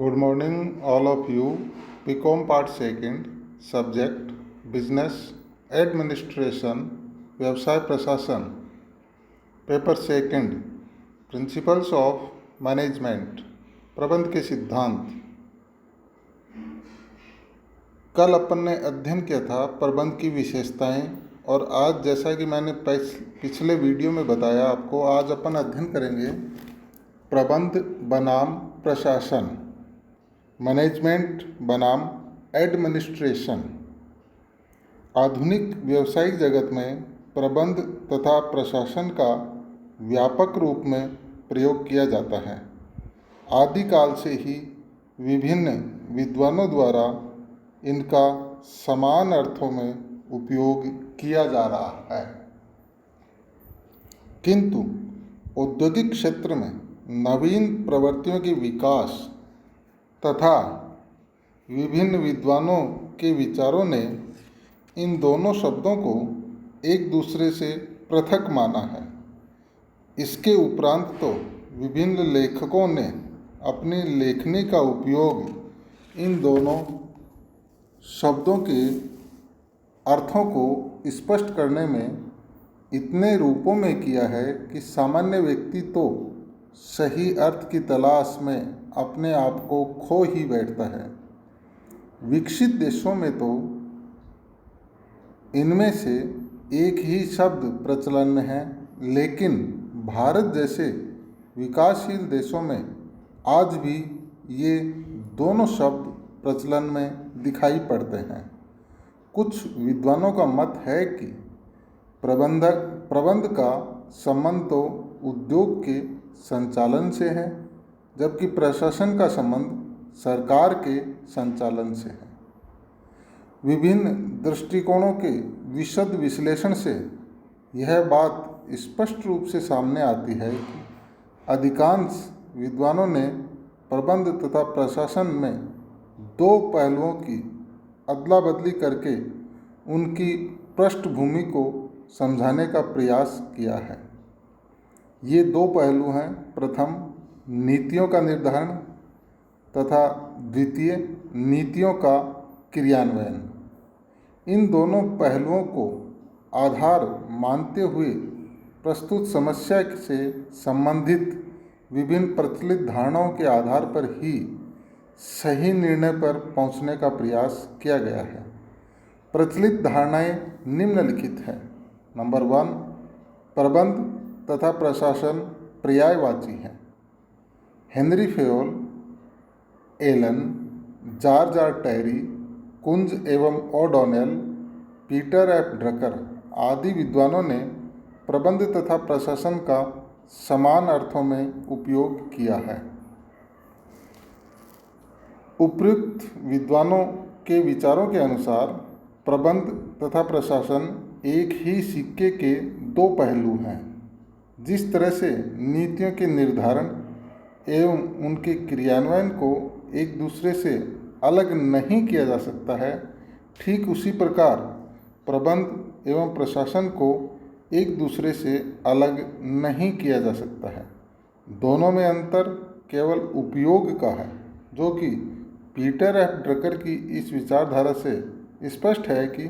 Good morning, all of you. BCom Part Second, Subject Business Administration, व्यवसाय प्रशासन, paper second, principles of management, प्रबंध के सिद्धांत। कल अपन ने अध्ययन किया था प्रबंध की विशेषताएं, और आज जैसा कि मैंने पिछले वीडियो में बताया आपको, आज अपन अध्ययन करेंगे प्रबंध बनाम प्रशासन, मैनेजमेंट बनाम एडमिनिस्ट्रेशन। आधुनिक व्यावसायिक जगत में प्रबंध तथा प्रशासन का व्यापक रूप में प्रयोग किया जाता है। आदिकाल से ही विभिन्न विद्वानों द्वारा इनका समान अर्थों में उपयोग किया जा रहा है, किंतु औद्योगिक क्षेत्र में नवीन प्रवृत्तियों के विकास तथा विभिन्न विद्वानों के विचारों ने इन दोनों शब्दों को एक दूसरे से पृथक माना है। इसके उपरांत तो विभिन्न लेखकों ने अपनी लेखनी का उपयोग इन दोनों शब्दों के अर्थों को स्पष्ट करने में इतने रूपों में किया है कि सामान्य व्यक्ति तो सही अर्थ की तलाश में अपने आप को खो ही बैठता है। विकसित देशों में तो इनमें से एक ही शब्द प्रचलन में है, लेकिन भारत जैसे विकासशील देशों में आज भी ये दोनों शब्द प्रचलन में दिखाई पड़ते हैं। कुछ विद्वानों का मत है कि प्रबंध का संबंध तो उद्योग के संचालन से है, जबकि प्रशासन का संबंध सरकार के संचालन से है। विभिन्न दृष्टिकोणों के विशद विश्लेषण से यह बात स्पष्ट रूप से सामने आती है कि अधिकांश विद्वानों ने प्रबंध तथा प्रशासन में दो पहलुओं की अदला बदली करके उनकी पृष्ठभूमि को समझाने का प्रयास किया है। ये दो पहलू हैं, प्रथम नीतियों का निर्धारण तथा द्वितीय नीतियों का क्रियान्वयन। इन दोनों पहलुओं को आधार मानते हुए प्रस्तुत समस्या से संबंधित विभिन्न प्रचलित धारणाओं के आधार पर ही सही निर्णय पर पहुंचने का प्रयास किया गया है। प्रचलित धारणाएं निम्नलिखित हैं। नंबर 1, प्रबंध तथा प्रशासन पर्यायवाची हैं। Henry Fayol, Allen, George R Terry, Koontz एवं ओडोनेल, पीटर एफ ड्रकर आदि विद्वानों ने प्रबंध तथा प्रशासन का समान अर्थों में उपयोग किया है। उपयुक्त विद्वानों के विचारों के अनुसार प्रबंध तथा प्रशासन एक ही सिक्के के दो पहलू हैं। जिस तरह से नीतियों के निर्धारण एवं उनके क्रियान्वयन को एक दूसरे से अलग नहीं किया जा सकता है, ठीक उसी प्रकार प्रबंध एवं प्रशासन को एक दूसरे से अलग नहीं किया जा सकता है। दोनों में अंतर केवल उपयोग का है, जो कि पीटर एफ ड्रकर की इस विचारधारा से स्पष्ट है कि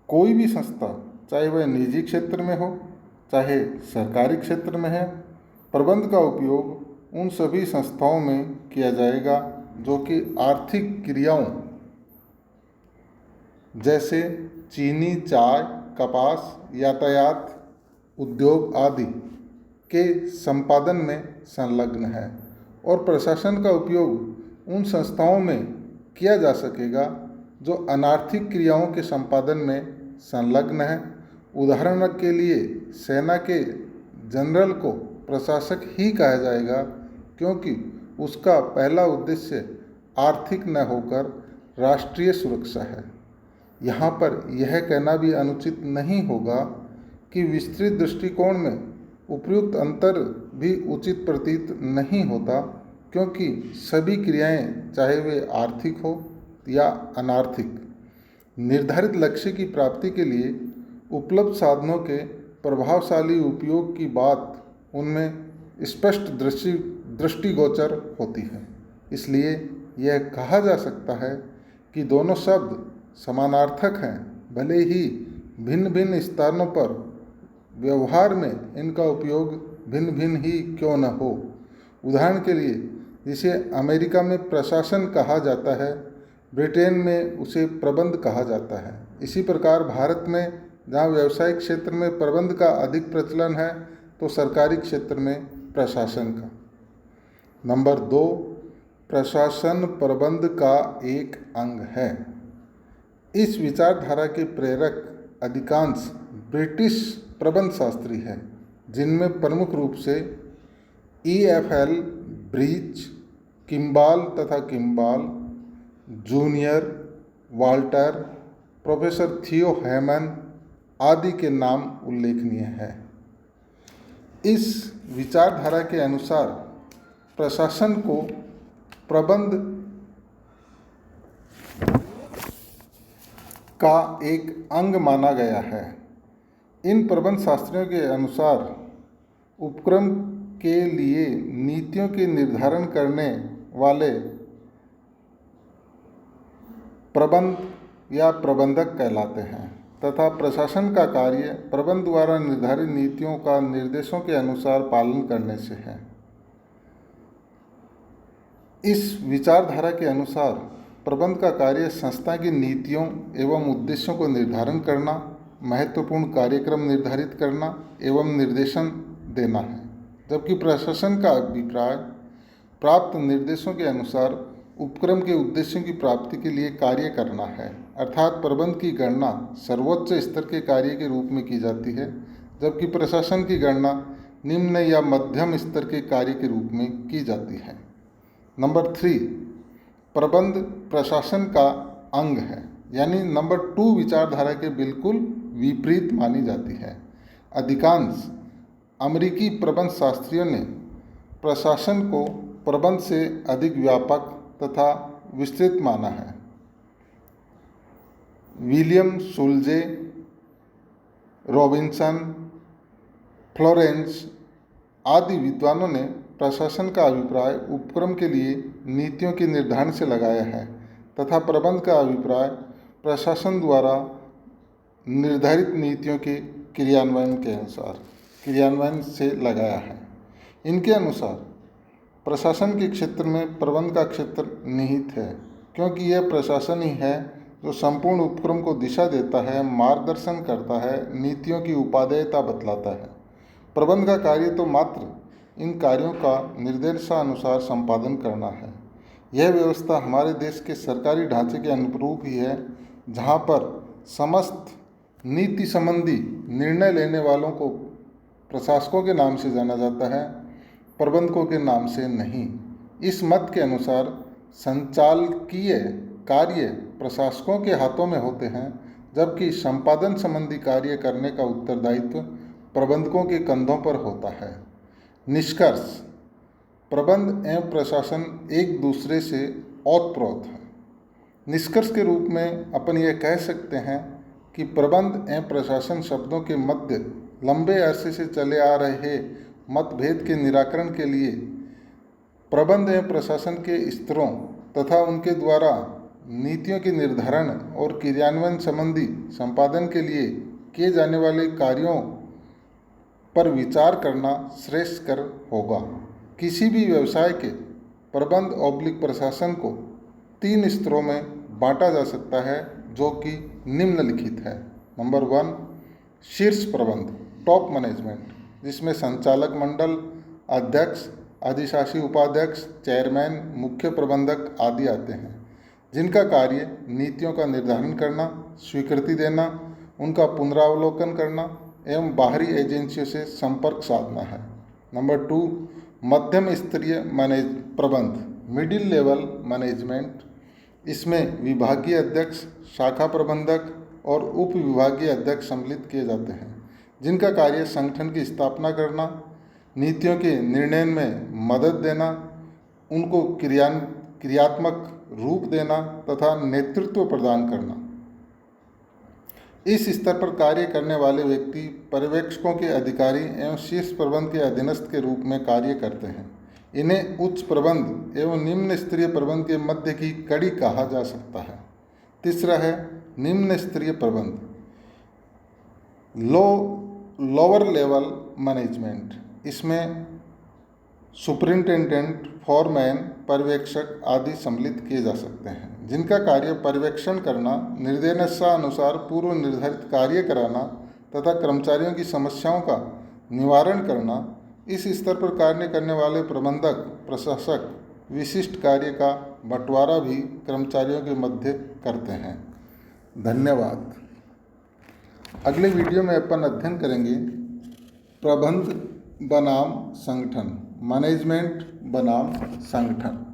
कोई भी संस्था, चाहे वह निजी क्षेत्र में हो चाहे सरकारी क्षेत्र में है, प्रबंध का उपयोग उन सभी संस्थाओं में किया जाएगा जो कि आर्थिक क्रियाओं जैसे चीनी, चाय, कपास, यातायात, उद्योग आदि के संपादन में संलग्न है, और प्रशासन का उपयोग उन संस्थाओं में किया जा सकेगा जो अनार्थिक क्रियाओं के संपादन में संलग्न है। उदाहरण के लिए सेना के जनरल को प्रशासक ही कहा जाएगा, क्योंकि उसका पहला उद्देश्य आर्थिक न होकर राष्ट्रीय सुरक्षा है। यहाँ पर यह कहना भी अनुचित नहीं होगा कि विस्तृत दृष्टिकोण में उपयुक्त अंतर भी उचित प्रतीत नहीं होता, क्योंकि सभी क्रियाएं, चाहे वे आर्थिक हो या अनार्थिक, निर्धारित लक्ष्य की प्राप्ति के लिए उपलब्ध साधनों के प्रभावशाली उपयोग की बात उनमें स्पष्ट दृष्टिगोचर होती है। इसलिए यह कहा जा सकता है कि दोनों शब्द समानार्थक हैं, भले ही भिन्न भिन्न स्थानों पर व्यवहार में इनका उपयोग भिन्न भिन्न ही क्यों न हो। उदाहरण के लिए, जिसे अमेरिका में प्रशासन कहा जाता है, ब्रिटेन में उसे प्रबंध कहा जाता है। इसी प्रकार भारत में जहाँ व्यावसायिक क्षेत्र में प्रबंध का अधिक प्रचलन है, तो सरकारी क्षेत्र में प्रशासन का। नंबर 2, प्रशासन प्रबंध का एक अंग है। इस विचारधारा के प्रेरक अधिकांश ब्रिटिश प्रबंध शास्त्री हैं, जिनमें प्रमुख रूप से EFL ब्रीच, किम्बाल तथा किम्बाल, जूनियर, वाल्टर, प्रोफेसर थियो हेमन आदि के नाम उल्लेखनीय हैं। इस विचारधारा के अनुसार प्रशासन को प्रबंध का एक अंग माना गया है। इन प्रबंध शास्त्रियों के अनुसार उपक्रम के लिए नीतियों के निर्धारण करने वाले प्रबंध या प्रबंधक कहलाते हैं तथा प्रशासन का कार्य प्रबंध द्वारा निर्धारित नीतियों का निर्देशों के अनुसार पालन करने से है। इस विचारधारा के अनुसार प्रबंध का कार्य संस्था की नीतियों एवं उद्देश्यों को निर्धारण करना, महत्वपूर्ण कार्यक्रम निर्धारित करना एवं निर्देशन देना है, जबकि प्रशासन का अभिप्राय प्राप्त निर्देशों के अनुसार उपक्रम के उद्देश्यों की प्राप्ति के लिए कार्य करना है। अर्थात प्रबंध की गणना सर्वोच्च स्तर के कार्य के रूप में की जाती है, जबकि प्रशासन की गणना निम्न या मध्यम स्तर के कार्य के रूप में की जाती है। नंबर 3, प्रबंध प्रशासन का अंग है, यानी नंबर 2 विचारधारा के बिल्कुल विपरीत मानी जाती है। अधिकांश अमेरिकी प्रबंध शास्त्रियों ने प्रशासन को प्रबंध से अधिक व्यापक तथा विस्तृत माना है। विलियम सुलजे, रॉबिन्सन, फ्लोरेंस आदि विद्वानों ने प्रशासन का अभिप्राय उपक्रम के लिए नीतियों के निर्धारण से लगाया है तथा प्रबंध का अभिप्राय प्रशासन द्वारा निर्धारित नीतियों के क्रियान्वयन से लगाया है। इनके अनुसार प्रशासन के क्षेत्र में प्रबंध का क्षेत्र निहित है, क्योंकि यह प्रशासन ही है जो संपूर्ण उपक्रम को दिशा देता है, मार्गदर्शन करता है, नीतियों की उपादेयता बतलाता है। प्रबंध का कार्य तो मात्र इन कार्यों का निर्देशानुसार संपादन करना है। यह व्यवस्था हमारे देश के सरकारी ढांचे के अनुरूप ही है, जहाँ पर समस्त नीति संबंधी निर्णय लेने वालों को प्रशासकों के नाम से जाना जाता है, प्रबंधकों के नाम से नहीं। इस मत के अनुसार संचालकीय कार्य प्रशासकों के हाथों में होते हैं, जबकि संपादन संबंधी कार्य करने का उत्तरदायित्व प्रबंधकों के कंधों पर होता है। निष्कर्ष, प्रबंध एवं प्रशासन एक दूसरे से ओतप्रोत है। निष्कर्ष के रूप में अपन यह कह सकते हैं कि प्रबंध एवं प्रशासन शब्दों के मध्य लंबे अरसे से चले आ रहे मतभेद के निराकरण के लिए प्रबंध एवं प्रशासन के स्तरों तथा उनके द्वारा नीतियों के निर्धारण और क्रियान्वयन संबंधी संपादन के लिए किए जाने वाले कार्यों पर विचार करना श्रेयस्कर होगा। किसी भी व्यवसाय के प्रबंध/प्रशासन को 3 स्तरों में बांटा जा सकता है, जो कि निम्नलिखित है। नंबर 1, शीर्ष प्रबंध, टॉप मैनेजमेंट, जिसमें संचालक मंडल, अध्यक्ष, अधिशासी उपाध्यक्ष, चेयरमैन, मुख्य प्रबंधक आदि आते हैं, जिनका कार्य नीतियों का निर्धारण करना, स्वीकृति देना, उनका पुनरावलोकन करना एवं बाहरी एजेंसियों से संपर्क साधना है। नंबर 2, मध्यम स्तरीय प्रबंध, मिडिल लेवल मैनेजमेंट। इसमें विभागीय अध्यक्ष, शाखा प्रबंधक और उप विभागीय अध्यक्ष सम्मिलित किए जाते हैं, जिनका कार्य संगठन की स्थापना करना, नीतियों के निर्णय में मदद देना, उनको क्रियात्मक रूप देना तथा नेतृत्व प्रदान करना। इस स्तर पर कार्य करने वाले व्यक्ति पर्यवेक्षकों के अधिकारी एवं शीर्ष प्रबंध के अधीनस्थ के रूप में कार्य करते हैं। इन्हें उच्च प्रबंध एवं निम्न स्तरीय प्रबंध के मध्य की कड़ी कहा जा सकता है। तीसरा है निम्न स्तरीय प्रबंध, लोअर लेवल मैनेजमेंट। इसमें सुपरिंटेंडेंट, फोरमैन, पर्यवेक्षक आदि सम्मिलित किए जा सकते हैं, जिनका कार्य पर्यवेक्षण करना, निर्देशानुसार पूर्व निर्धारित कार्य कराना तथा कर्मचारियों की समस्याओं का निवारण करना। इस स्तर पर कार्य करने वाले प्रबंधक, प्रशासक विशिष्ट कार्य का बंटवारा भी कर्मचारियों के मध्य करते हैं। धन्यवाद। अगले वीडियो में अपन अध्ययन करेंगे प्रबंध बनाम संगठन, मैनेजमेंट बनाम संगठन।